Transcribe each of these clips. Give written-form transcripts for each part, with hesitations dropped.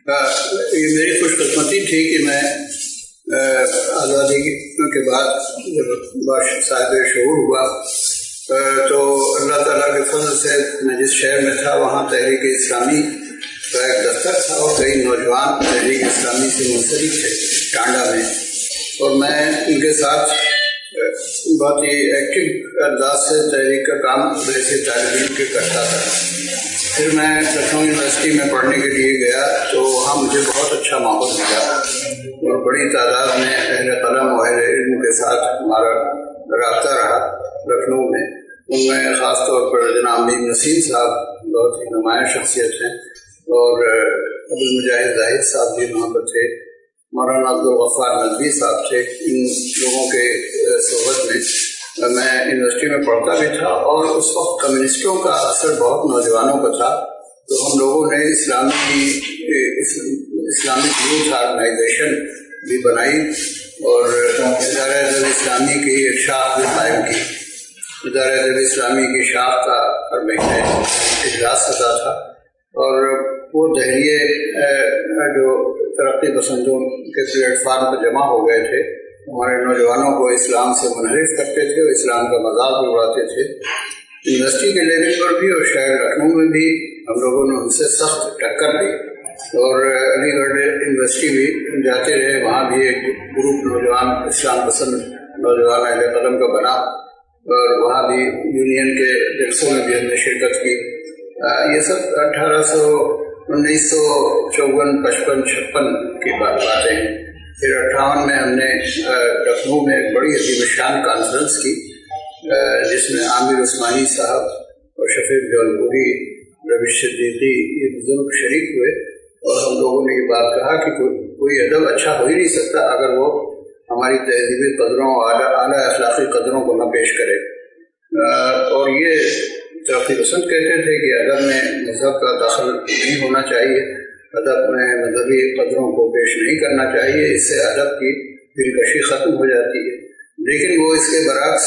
یہ میری خوش قسمتی تھی کہ میں آزادی کے بعد جب صاحب شعور ہوا تو اللہ تعالیٰ کے فضل سے میں جس شہر میں تھا وہاں تحریک اسلامی کا ایک دفتر تھا اور کئی نوجوان تحریک اسلامی سے منسلک تھے ٹانڈا میں، اور میں ان کے ساتھ بہت ہی ایکٹیو انداز سے تحریک کا کام ویسے طالب علم کے کرتا تھا۔ پھر میں لکھنؤ یونیورسٹی میں پڑھنے کے لیے گیا تو وہاں مجھے بہت اچھا ماحول ملا اور بڑی تعداد میں اہل قلم و اہل علم کے ساتھ ہمارا رابطہ رہا لکھنؤ میں۔ ان میں خاص طور پر جناب امین نسیم صاحب بہت ہی نمایاں شخصیت ہیں، اور عبدالمجاہد زاہد صاحب بھی وہاں پر تھے، مولانا عبدالغفار ندوی صاحب تھے۔ ان لوگوں کے صحبت میں میں یونیورسٹی میں پڑھتا بھی تھا، اور اس وقت کمیونسٹوں کا اثر بہت نوجوانوں کا تھا، تو ہم لوگوں نے اسلامک یوتھ آرگنائزیشن بھی بنائی اور ادارہ ادب اسلامی کی ایک شاخ بھی قائم کی۔ ادارہ ادب اسلامی کی شاخ کا ہر مہینے اجلاس ہوتا تھا، اور وہ دہلیے جو ترقی پسندوں کے پلیٹ فارم پر جمع ہو گئے تھے ہمارے نوجوانوں کو اسلام سے منحرف کرتے تھے اور اسلام کا مذاق بھی اڑاتے تھے۔ یونیورسٹی کے لیول پر بھی اور شہر لکھنؤ میں بھی ہم لوگوں نے ان سے سخت ٹکر لی، اور علی گڑھ یونیورسٹی بھی جاتے رہے، وہاں بھی ایک گروپ نوجوان اسلام پسند نوجوان اہل قلم کا بنا، اور وہاں بھی یونین کے جلسوں میں بھی ہم نے شرکت کی۔ یہ سب 1954 55 56 کی باتیں ہیں۔ پھر 58 میں ہم نے لکھنؤ میں ایک بڑی عظیم الشان کانفرنس کی، جس میں عامر عثمانی صاحب اور شفیق جولپوری، رویش صدیقی یہ بزرگ شریک ہوئے، اور ہم لوگوں نے یہ بات کہا کہ کوئی ادب اچھا ہو ہی نہیں سکتا اگر وہ ہماری تہذیبی قدروں اور اعلیٰ اخلاقی قدروں کو نہ پیش کرے۔ اور یہ ترقی پسند کہتے تھے کہ ادب میں مذہب کا دخل نہیں ہونا چاہیے، ادب میں مذہبی قدروں کو پیش نہیں کرنا چاہیے، اس سے ادب کی دلکشی ختم ہو جاتی ہے۔ لیکن وہ اس کے برعکس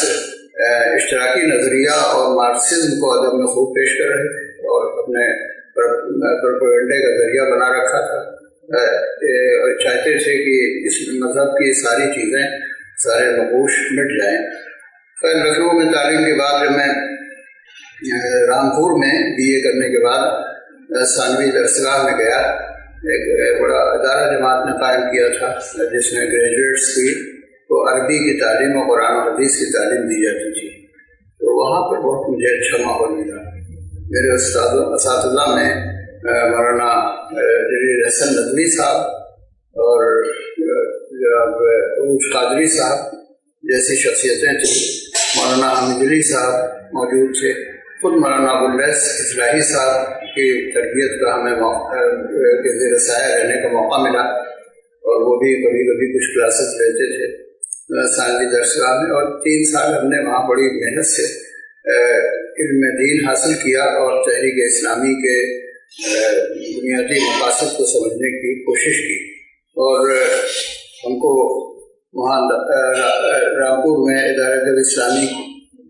اشتراکی نظریہ اور مارکسزم کو ادب میں خوب پیش کر رہے تھے اور اپنے پروپیگنڈے کا ذریعہ بنا رکھا تھا۔ چاہتے تھے کہ اس مذہب کی ساری چیزیں، سارے نقوش مٹ جائیں۔ خیر لکھنؤ میں تعلیم کے بعد جب میں رامپور میں BA کرنے کے بعد ثانوی درسگاہ میں گیا، ایک بڑا ادارہ جماعت نے قائم کیا تھا جس میں گریجویٹس کی تو عربی کی تعلیم اور قرآن و حدیث کی تعلیم دی جاتی تھی، تو وہاں پر بہت مجھے اچھا ماحول ملا۔ میرے اساتذہ میں مولانا جلیل حسن ندوی صاحب اور عروج قادری صاحب جیسی شخصیتیں تھیں، مولانا حامد علی صاحب موجود تھے، خود مولانا ابواللیث اصلاحی صاحب کی تربیت کا ہمیں کے زیر سایہ رہنے کا موقع ملا، اور وہ بھی کبھی کبھی کچھ کلاسز لیتے تھے ثانوی درسگاہ میں، اور 3 سال ہم نے وہاں بڑی محنت سے علم دین حاصل کیا اور تحریک اسلامی کے بنیادی مقاصد کو سمجھنے کی کوشش کی۔ اور ہم کو وہاں رامپور میں ادارہ ادب اسلامی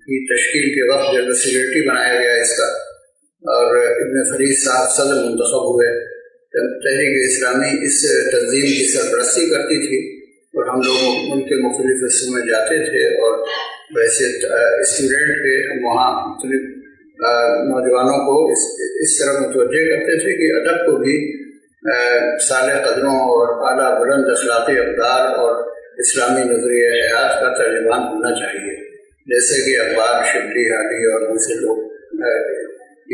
کی تشکیل کے وقت جنرل سیکریٹری بنایا گیا اس کا، اور ابن فرید صاحب صدر منتخب ہوئے۔ تحریک اسلامی اس تنظیم کی سرپرستی کرتی تھی، اور ہم لوگ ان کے مختلف حصوں میں جاتے تھے، اور ویسے اسٹوڈنٹ کے ہم وہاں مختلف نوجوانوں کو اس طرح متوجہ کرتے تھے کہ ادب کو بھی صالح قدروں اور اعلیٰ بلند اخلاقی اقدار اور اسلامی نظریہ حیات کا ترجمان ہونا چاہیے، جیسے کہ اخبار شبلی حالی اور دوسرے لوگ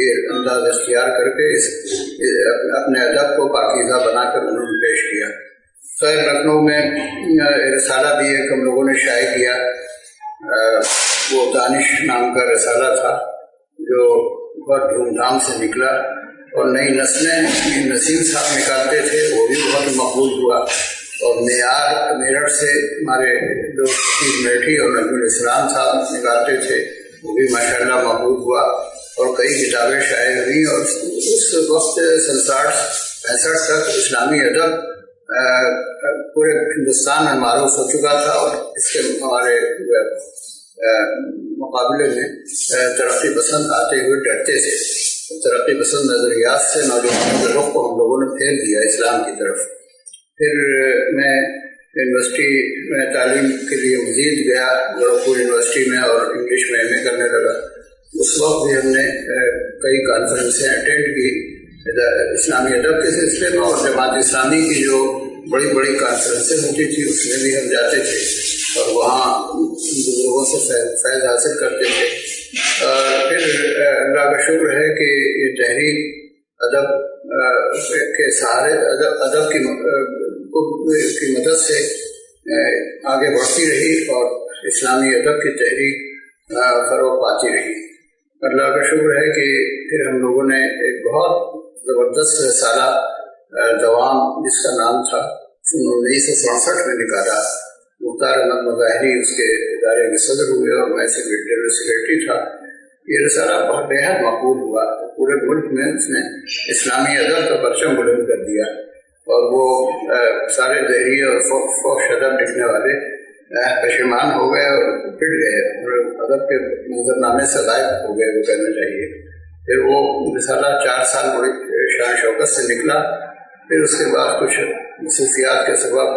یہ انداز اختیار کر کے اپنے ادب کو پاکیزہ بنا کر انہوں نے پیش کیا۔ خیر لکھنؤ میں رسالہ بھی ایک ہم لوگوں نے شائع کیا، وہ دانش نام کا رسالہ تھا جو بہت دھوم دھام سے نکلا، اور نئی نسلیں نسیم صاحب نکالتے تھے، وہ بھی بہت مقبول ہوا، اور معیار میرٹھ سے ہمارے جو میٹھی اور نجم الاسلام صاحب نکالتے تھے، وہ بھی ماشاءاللہ مقبول ہوا، اور کئی کتابیں شائع ہوئیں، اور اس وقت 67-65 تک اسلامی ادب پورے ہندوستان میں معروف ہو چکا تھا، اور اس کے ہمارے مقابلے میں ترقی پسند آتے ہوئے ڈرتے تھے۔ ترقی پسند نظریات سے نوجوانوں کے رخ کو ہم لوگوں نے پھیر دیا اسلام کی طرف۔ پھر میں یونیورسٹی میں تعلیم کے لیے مزید گیا گورکھپور یونیورسٹی میں اور انگلش میں ایم اے کرنے لگا۔ اس وقت بھی ہم نے کئی کانفرنسیں اٹینڈ کی اسلامی ادب کے سلسلے میں، اور جماعت اسلامی کی جو بڑی بڑی کانفرنسیں ہوتی تھی اس میں بھی ہم جاتے تھے اور وہاں بزرگوں سے فیض حاصل کرتے تھے۔ پھر اللہ کا شکر ہے کہ یہ تحریک ادب کے سہارے ادب کی مدد سے آگے بڑھتی رہی اور اسلامی ادب کی تحریک فروغ پاتی رہی۔ اللہ کا شکر ہے کہ پھر ہم لوگوں نے ایک بہت زبردست سالہ دوام جس کا نام تھا 1967 میں نکالا۔ مختار احمد مظاہری اس کے ادارے کے صدر ہوئے اور میں سیکرٹری تھا۔ یہ رسالہ بہت بےحد مقبول ہوا، پورے ملک میں اس نے اسلامی ادب کا پرچم بلند کر دیا اور وہ سارے دہری اور فحش ادب لکھنے والے پشیمان ہو گئے اور پٹ گئے اور ادب کے منظرنامے سے غائب ہو گئے، وہ کہنا چاہیے۔ پھر وہ رسالہ 4 سال بڑی شان شوکت سے نکلا۔ پھر اس کے بعد کچھ مصروفیات کے سبب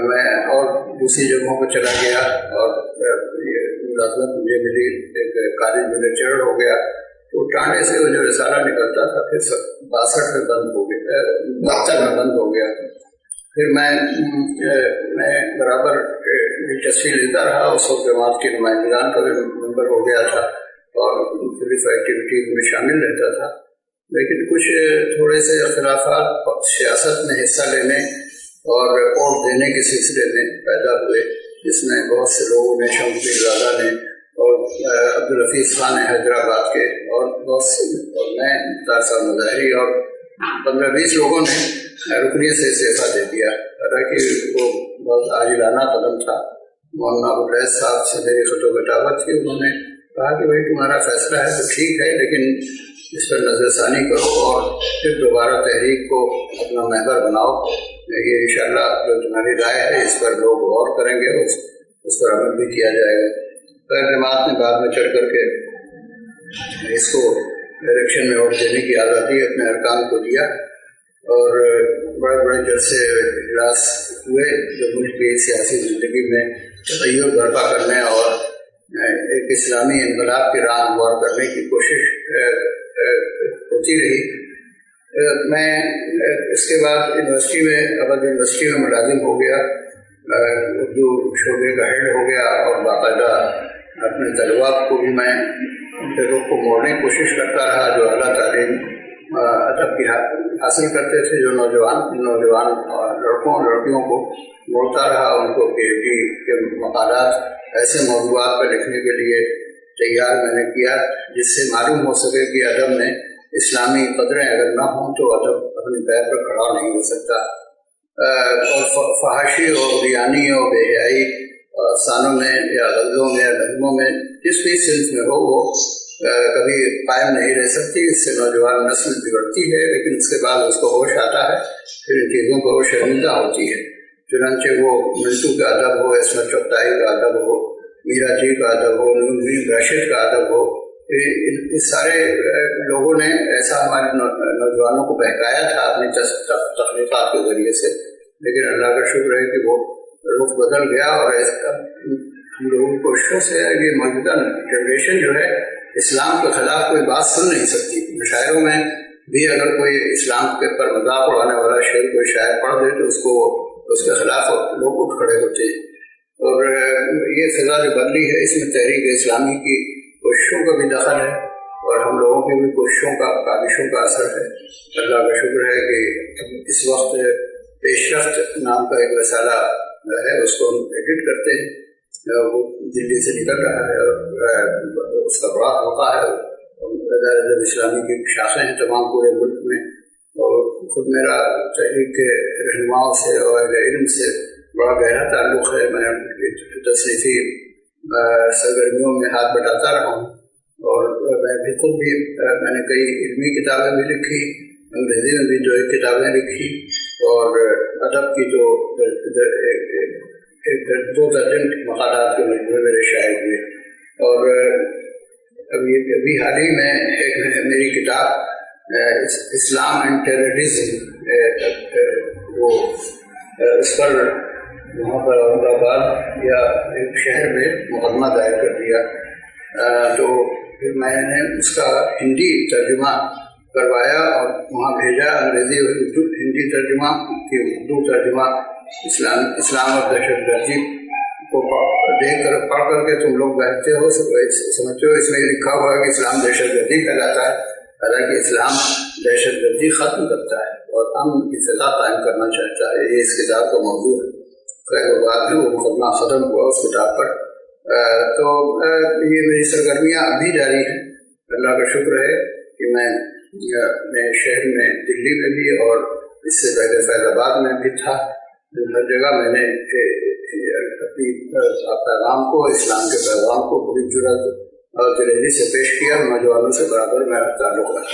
میں اور دوسری جگہوں پہ چلا گیا اور ملازمت مجھے ملی، ایک کالج میں لیکچرر ہو گیا۔ تو ٹانڈے سے وہ جو رسالہ نکلتا تھا پھر 62 میں بند ہو گیا، 72 میں بند ہو گیا۔ پھر میں برابر دلچسپی لیتا رہا، اس وقت جماعت کی نمائندگان کا بھی ممبر ہو گیا تھا اور مختلف ایکٹیویٹیز میں شامل رہتا تھا، لیکن کچھ تھوڑے سے اختلافات سیاست میں حصہ لینے اور ووٹ دینے کے سلسلے میں پیدا ہوئے، جس میں بہت سے لوگوں نے، شمس پیرزادہ نے اور عبدالحفیظ خان حیدرآباد کے اور بہت سے، اور میں مختار صاحب مظاہری اور 15-20 لوگوں نے رکنیت سے استعفیٰ دے دیا۔ حالانکہ وہ بہت عاجلانہ قدم تھا۔ مولانا ابواللیث صاحب سے میری خط و کتابت تھی، انہوں نے کہا کہ بھائی تمہارا فیصلہ ہے تو ٹھیک ہے، لیکن اس پر نظر ثانی کرو اور پھر دوبارہ تحریک کو اپنا محور بناؤ۔ یہ انشاءاللہ جو تمہاری رائے ہے اس پر لوگ غور کریں گے، اس پر عمل بھی کیا جائے گا۔ خیر جماعت نے بعد میں چڑھ کر کے اس کو الیکشن میں ووٹ دینے کی آزادی اپنے ارکان کو دیا اور بڑے بڑے جلسے اجلاس ہوئے جو ملک کی سیاسی زندگی میں تغیر برپا کرنے اور ایک اسلامی انقلاب کی راہ ہموار کرنے کی کوشش ہوتی رہی۔ میں اس کے بعد یونیورسٹی میں اودھ یونیورسٹی میں ملازم ہو گیا، اردو شعبے کا ہیڈ ہو گیا اور باقاعدہ اپنے طلباء کو بھی میں ان کے رخ کو موڑنے کی کوشش کرتا رہا جو اعلیٰ تعلیم ادب کی حاصل کرتے تھے، جو نوجوان لڑکوں اور لڑکیوں کو موڑتا رہا، ان کو پی ایچ ڈی کے مقالات ایسے موضوعات پر لکھنے کے لیے تیار میں نے کیا جس سے معلوم ہو سکے کہ ادب میں اسلامی قدریں اگر نہ ہوں تو ادب اپنے پیر پر کھڑا نہیں ہو سکتا۔ اور فحاشی اور بیانی اور بے حیائی افسانوں میں یا غزلوں میں یا نظموں میں جس بھی صنف میں ہو وہ کبھی قائم نہیں رہ سکتی۔ اس سے نوجوان نسل بگڑتی ہے، لیکن اس کے بعد اس کو ہوش آتا ہے، پھر ان چیزوں پر وہ شرمندہ ہوتی ہے۔ چنانچہ وہ منٹو کا ادب ہو، عصمت چغتائی کا ادب ہو، میرا جی کا ادب ہو، نور راشد کا ادب ہو، اس سارے لوگوں نے ایسا ہمارے نوجوانوں کو بہکایا تھا اپنی تخلیقات کے ذریعے سے، لیکن اللہ کا شکر ہے کہ وہ رخ بدل گیا اور ہم لوگوں کی کوششوں سے یہ موجودہ جنریشن جو ہے اسلام کے خلاف کوئی بات سن نہیں سکتی۔ مشاعروں میں بھی اگر کوئی اسلام کے پر مذاق اڑانے والا شعر کوئی شاعر پڑھ دے تو اس کے خلاف لوگ اٹھ کھڑے ہوتے ہیں، اور یہ فضا جو بدلی ہے اس میں تحریک اسلامی کی کوششوں کا بھی دخل ہے اور ہم لوگوں کی بھی کوششوں کا، کاوشوں کا اثر ہے۔ اللہ کا شکر ہے کہ اس وقت پیش رفت نام کا ایک رسالہ ہے، اس کو ہم ایڈٹ کرتے ہیں، وہ دلی سے نکل رہا ہے اور اس کا بڑا موقع ہے۔ ادب اسلامی کی شاخیں ہیں تمام پورے ملک میں، اور خود میرا تحریک کے رہنماؤں سے اور اہل علم سے بڑا گہرا تعلق ہے۔ میں تصنیفی سرگرمیوں میں ہاتھ بٹاتا رہا ہوں، اور میں خود بھی میں نے کئی علمی کتابیں بھی لکھی، انگریزی میں بھی 2 کتابیں لکھی، اور ادب کی تو 2 درجن مقالات کے مجموعے میرے شائع ہوئے۔ اور ابھی حال ہی میں ایک میری کتاب اسلام اینڈ ٹیررزم، وہ اس پر وہاں پر احمد آباد یا ایک شہر میں مقدمہ دائر کر دیا، تو پھر میں نے اس کا ہندی ترجمہ کروایا اور وہاں بھیجا، انگریزی اور ہندی ترجمہ کی اردو ترجمہ اسلام اور دہشت گردی کو دیکھ کر پڑھ کر کے تم لوگ بیٹھتے ہو سمجھتے ہو اس میں لکھا ہوا ہے کہ اسلام دہشت گردی کہلاتا ہے، حالانکہ اسلام دہشت گردی ختم کرتا ہے اور امن کی فضا قائم کرنا چاہتا ہے۔ یہ اس کتاب کا موضوع ہے۔ خیر بعد میں وہ مقدمہ ختم ہوا اس کتاب پر، تو یہ میری سرگرمیاں اب بھی جاری ہیں۔ اللہ کا شکر ہے کہ میں شہر میں دلی میں بھی اور اس سے پہلے فیض آباد میں بھی تھا، ہر جگہ میں نے اپنی پیغام کو، اسلام کے پیغام کو پوری جرات اور دلیری سے پیش کیا۔ نوجوانوں سے برابر میرا تعلق رہا۔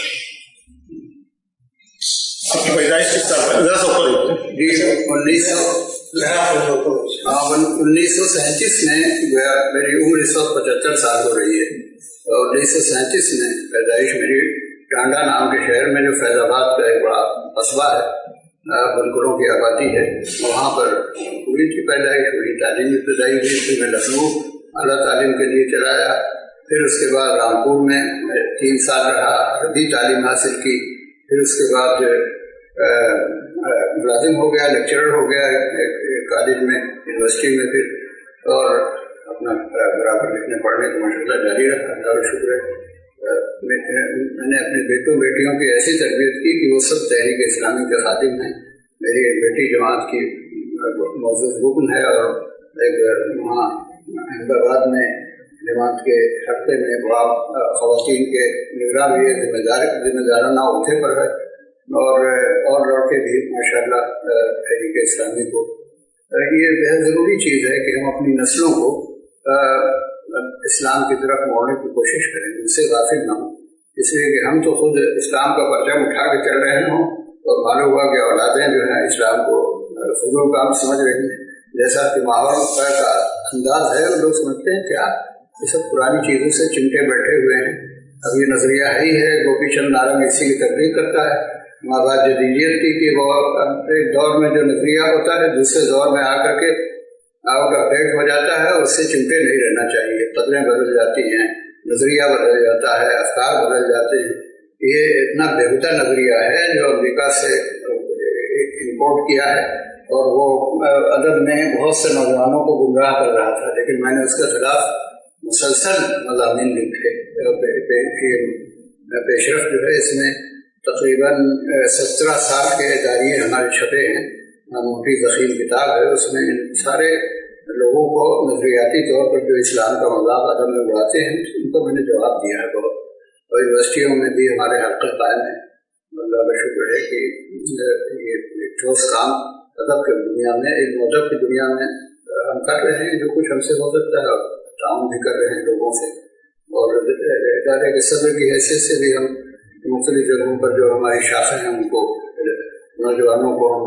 پیدائش کس سال ہے؟ جی 1937 میں گویا میری عمر اس وقت 75 سال ہو رہی ہے، اور 1937 میں پیدائش میری ٹانڈا نام کے شہر میں جو فیض آباد کا ایک بڑا قصبہ ہے، بنکروں کی آبادی ہے، وہاں پر ہوئی تھی پیدائش، وہی تعلیم ابتدائی ہوئی تھی۔ میں لکھنؤ اعلیٰ تعلیم کے لیے چلا آیا، پھر اس کے بعد رامپور میں 3 سال رہا، عربی تعلیم حاصل کی، پھر اس کے بعد ملازم ہو گیا، لیکچرر ہو گیا کالج میں، یونیورسٹی میں، پھر اور اپنا برابر لکھنے پڑھنے کا مشغلہ جاری رکھا۔ اللہ کا شکر ہے میں نے اپنے بیٹوں بیٹیوں کی ایسی تربیت کی کہ وہ سب تحریک اسلامی کے خادم ہیں۔ میری ایک بیٹی جماعت کی معزز رکن ہے، اور ایک وہاں احمد آباد میں جماعت کے ہفتے میں بڑا خواتین کے نگراں بھی ذمہ دارانہ عہدے پر ہے، اور لڑکے بھی ماشاء اللہ تحریک اسلامی کو۔ یہ بہت ضروری چیز ہے کہ ہم اپنی نسلوں کو اسلام کی طرف موڑنے کی کوشش کریں، ان سے غافل نہ ہوں، اس لیے کہ ہم تو خود اسلام کا پرچم اٹھا کے چل رہے ہوں اور معلوم ہوا کہ اولادیں جو ہیں اسلام کو فضول کام سمجھ رہی ہیں۔ جیسا کہ ماحول کا انداز ہے، لوگ سمجھتے ہیں کیا یہ سب پرانی چیزوں سے چمٹے بیٹھے ہوئے ہیں۔ اب یہ نظریہ ہے ہی ہے، گوپی چند نارنگ اسی کی تبلیغ کرتا ہے، مابعد جدیدیت کی، کہ وہ ایک دور میں جو نظریہ ہوتا ہے دوسرے دور میں آ کر کے آؤٹ آف ڈیٹ ہو جاتا ہے، اور اس سے چمٹے نہیں رہنا چاہیے۔ قدریں بدل جاتی ہیں، نظریہ بدل جاتا ہے، افکار بدل جاتے ہیں۔ یہ اتنا بےہودہ نظریہ ہے جو امریکہ سے امپورٹ کیا ہے، اور وہ ادب میں بہت سے نوجوانوں کو گمراہ کر رہا تھا، لیکن میں نے اس کے خلاف مسلسل مضامین لکھے۔ پیشرفت جو ہے اس میں تقریباً 17 سال کے اداریے ہمارے چھپے ہیں، موٹی ضخیم کتاب ہے، اس میں ان سارے لوگوں کو نظریاتی طور پر جو اسلام کا مذاق ادب میں اڑاتے ہیں ان کو میں نے جواب دیا ہے بہت، اور یونیورسٹیوں میں بھی ہمارے حلقے قائم ہیں۔ اللہ کا شکر ہے کہ یہ ٹھوس کام ادب کی دنیا میں، ایک مذہب کی دنیا میں ہم کر رہے ہیں، جو کچھ ہم سے ہو سکتا ہے، اور تعاون بھی کر رہے ہیں لوگوں سے، اور ادارے کے صدر کی حیثیت سے بھی ہم مختلف جگہوں پر جو ہماری شاخیں ہیں ان کو، نوجوانوں کو ہم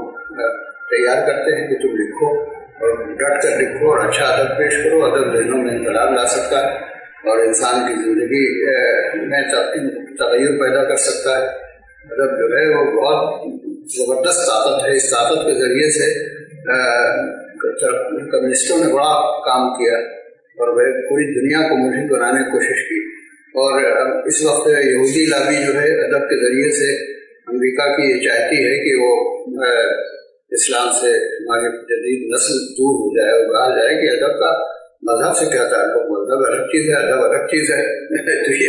تیار کرتے ہیں کہ تم لکھو اور ڈٹ کر لکھو اور اچھا ادب پیش کرو۔ ادب ذہنوں میں انقلاب لا سکتا ہے اور انسان کی زندگی میں تغیر پیدا کر سکتا ہے۔ ادب جو ہے وہ بہت زبردست طاقت ہے، اس طاقت کے ذریعے سے کمیونسٹوں نے بڑا کام کیا اور وہ پوری دنیا کو ملحد بنانے کی کوشش کی، اور اس وقت یہودی لابی جو ہے ادب کے ذریعے سے امریکہ کی یہ چاہتی ہے کہ وہ اسلام سے ہماری جدید نسل دور ہو جائے اور کہا جائے کہ ادب کا مذہب سے کیا تعلق، مذہب الگ چیز ہے، ادب الگ چیز ہے۔ تو یہ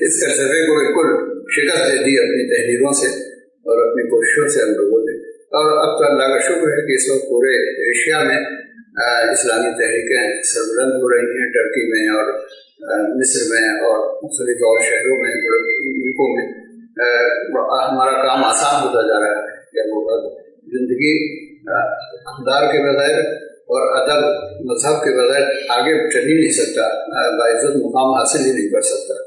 اس فلسفے کو بالکل شکست دے دی اپنی تحریروں سے اور اپنی کوششوں سے ہم لوگوں نے، اور اب تو اللہ کا شکر ہے کہ اس وقت پورے ایشیا میں اسلامی تحریکیں سربلند ہو رہی ہیں، ٹرکی میں اور مصر میں اور مختلف اور شہروں میں، ملکوں میں ہمارا کام آسان ہوتا جا رہا ہے کہ وہ زندگی اقدار کے بغیر اور ادب مذہب کے بغیر آگے چل ہی نہیں سکتا، باعزت مقام حاصل ہی نہیں کر سکتا۔